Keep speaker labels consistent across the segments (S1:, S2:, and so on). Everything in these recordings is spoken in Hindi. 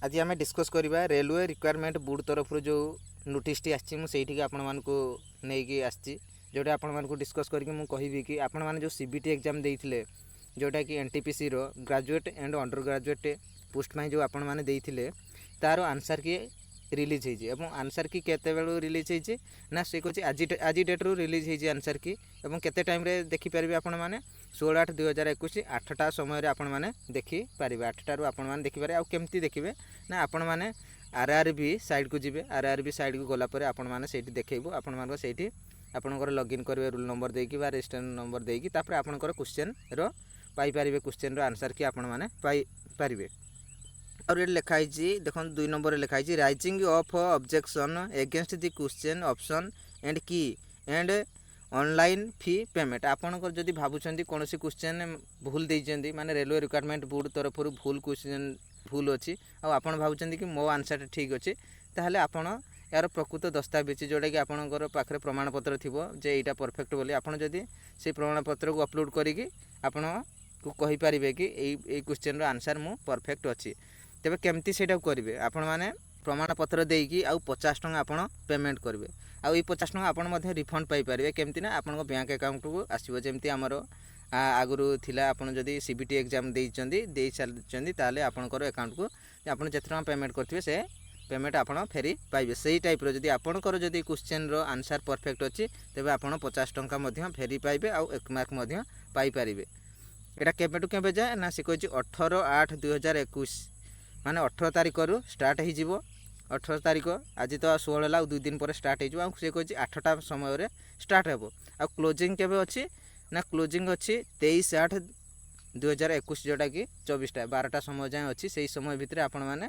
S1: आज आम डिस्कस करवा रेलवे रिक्वायरमेंट बोर्ड तरफ जो नोटिस टी आसी मुझे आपण मानक नहीं आसी जोटा आपण मानक डिस्कस करके मुझे कहबी कि आपण मैंने जो सीबीटी एग्जाम देते जोटा कि एनटीपीसी रो graduate and undergraduate post में जो आपण मैंने देते तार आंसर की रिलीज हो आंसर की केते बेलू रिलीज होती ना से कहे आज डेट्रु रिलीज होती आंसर की और केते टाइम रे देखिपारे आपण मैंने 16/8/2021 8टा समय आपण मैंने देखिपारे 8टारू आपण मैंने देखिपारे आउ केमती देखिए ना आपण मैंने आरआरबी साइड को जी आरआरबी साइड को गलापर आपण मैंने से देखो आपण मान से आपंकर लॉगिन करेंगे रूल नंबर देकी रजिस्ट्रेशन नंबर देकी तापर आपंकर क्वेश्चन रो पाइपर क्वेश्चन रो आंसर की आपण मैंने पाइपर और ये लिखाई देखो 2 नंबर लिखाई rising of objection against the question option and की एंड ऑनलाइन फी पेमेंट आपंकर जदि भावुं कौन क्वेश्चन भूल देती माने रेलवे रिक्वायरमेंट बोर्ड तरफ भूल क्वेश्चन भूल अच्छी आपड़ भावुं कि मो आंसर ठीक अच्छे ताहले आपण यार प्रकृत दस्तावेज जोटा कि आपंकर पाखे प्रमाणपत्र थी जे यहाँ परफेक्ट बोली आपड़ जदि से प्रमाणपत्र को अपलोड करी आपण को कहींपारे कि यही क्वेश्चन रो आंसर मु परफेक्ट अच्छी तेज केमती से करेंगे आपण मैंने प्रमाणपत्र देकी आउ 50 टंका आप पेमेंट करेंगे आउ 50 टंका आप रिफंड पाइपर केमती ना आपण बैंक अकाउंट को आसो जमी आमर आगुरी थिला आपन जदि सीबीटी एग्जाम दे सारी ताले आपनकर अकाउंट को आपन जिते टंका पेमेंट करथिबे से पेमेंट आपन फेरी पाइबे सही टाइप रो जदि आपनकर जदि क्वेश्चन रो आंसर परफेक्ट अच्छी तेबे आपन 50 टंका मध्य फेरी पाइबे आउ 1 मार्क मध्य पाई पारिबे एटा केबेटु केबे जाए ना से कहछि 18/8/2021 माने 18 तारिख रु स्टार्ट हो 18 तारिख आज तो 16 ला 2 दिन पर स्टार्ट हो से कहछि 8टा समय रे स्टार्ट हेबो आ क्लोजिंग केबे अछि ना क्लोजिंग अच्छी 23/8/2021 जोटा कि 24टा 12टा समय जाए अच्छी से समय भितर आपण मैंने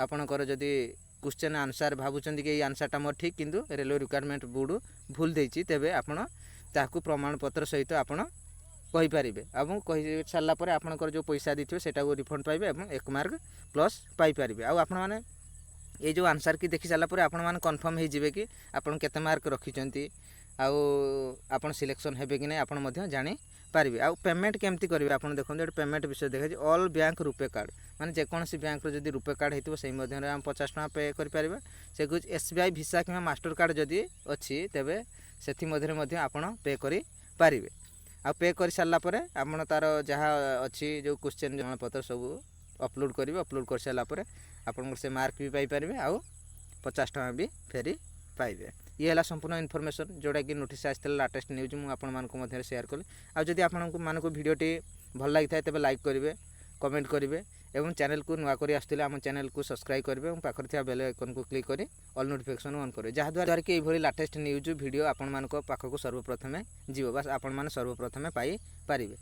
S1: आपणकर जदि क्वेश्चन आंसर भावुं कि आंसरटा मोर ठीक किंतु रेलवे रिक्वायरमेंट बोर्ड भूल देती तेबे आपण ताकू प्रमाणपत्र सहित आपण कहींपारे और कही सारापर आपंकर जो पैसा देते सेटा को रिफंड पाइबे और 1 मार्क प्लस पाइपर आपण मैंने ये जो आंसर की देखी सारापर आपण मैंने कन्फर्म हो कि आपन केते मार्क रखिंट आपन सिलेक्शन हेबे कि नहीं आपन जानी पारिबे आ पेमेंट केमती करेंगे आपन देखो ये पेमेंट विषय देखा ऑल बैंक रुपे कार्ड माने जेकोसी बैंक जदि रुपे कार्ड होती से 50 टका पे करें से कुछ एसबीआई भिसा कि मास्टर कार्ड जदि अच्छी तेबे से आपन पे करि पारिबे आ पे कर सारापर आपन तार जहाँ अच्छी जो क्वेश्चन प्रमाणपत्र सब अपलोड करेंगे अपलोड कर सारापर आपन से मार्क भी पाइपर आउ 50 टका भी फेरी पाइबे ये है संपूर्ण इनफॉरमेशन जोटा कि नोटिस आसता लाटेस्ट न्यूज मुझे शेयर कली आदि आपको भिडियोटी भल लगी था तेज लाइक करेंगे कमेंट करेंगे और चैनल को नुआ कर आसते आम चैनल को सब्सक्राइब करेंगे और पाखे बेल आइकन को क्लिक कर ऑल नोटिफिकेशन ऑन करेंगे जहाँद्वारा कि ये लाटेस्ट न्यूज वीडियो आपण पाखक सर्वप्रथमे जीव बस आपण मैंने सर्वप्रथमे पाई पारिबे।